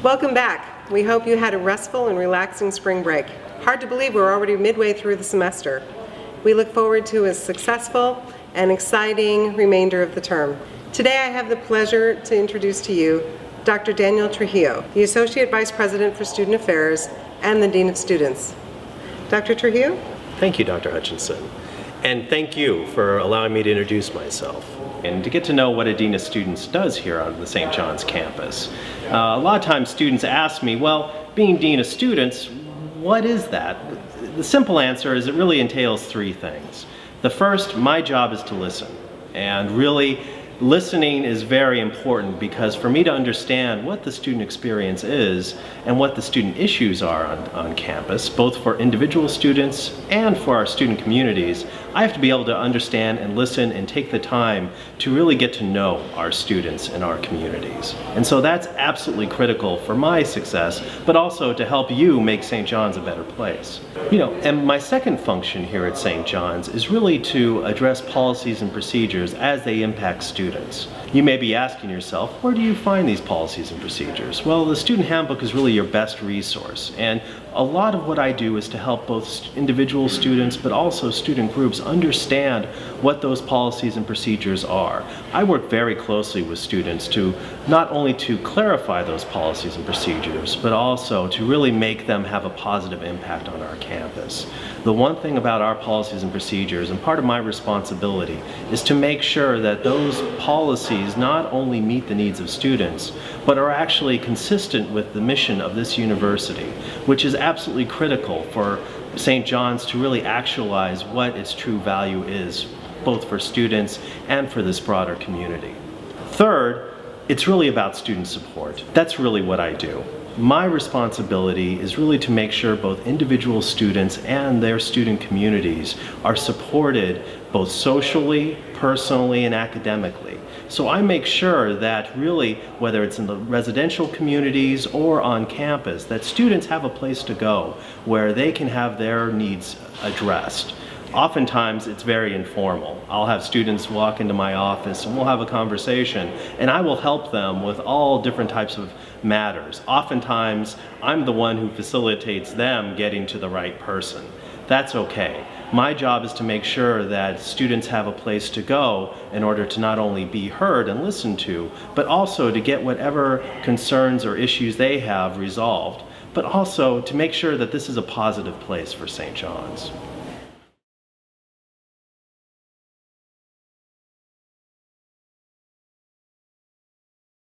Welcome back. We hope you had a restful and relaxing spring break. Hard to believe we're already midway through the semester. We look forward to a successful and exciting remainder of the term. Today I have the pleasure to introduce to you Dr. Daniel Trujillo, the Associate Vice President for Student Affairs and the Dean of Students. Dr. Trujillo? Thank you, Dr. Hutchinson. And thank you for allowing me to introduce myself and to get to know what a Dean of Students does here on the St. John's campus. A lot of times students ask me, well, being Dean of Students, what is that? The simple answer is it really entails three things. The first, my job is to listen. And really, listening is very important because for me to understand what the student experience is and what the student issues are on campus, both for individual students and for our student communities, I have to be able to understand and listen and take the time to really get to know our students and our communities. And so that's absolutely critical for my success, but also to help you make St. John's a better place. And my second function here at St. John's is really to address policies and procedures as they impact students. You may be asking yourself, where do you find these policies and procedures? Well, the student handbook is really your best resource, and a lot of what I do is to help both individual students but also student groups understand what those policies and procedures are. I work very closely with students to not only to clarify those policies and procedures, but also to really make them have a positive impact on our campus. The one thing about our policies and procedures, and part of my responsibility, is to make sure that those policies not only meet the needs of students, but are actually consistent with the mission of this university, which is absolutely critical for St. John's to really actualize what its true value is, both for students and for this broader community. Third, it's really about student support. That's really what I do. My responsibility is really to make sure both individual students and their student communities are supported both socially, personally, and academically. So I make sure that really, whether it's in the residential communities or on campus, that students have a place to go where they can have their needs addressed. Oftentimes it's very informal. I'll have students walk into my office and we'll have a conversation and I will help them with all different types of matters. Oftentimes I'm the one who facilitates them getting to the right person. That's okay. My job is to make sure that students have a place to go in order to not only be heard and listened to, but also to get whatever concerns or issues they have resolved, but also to make sure that this is a positive place for St. John's.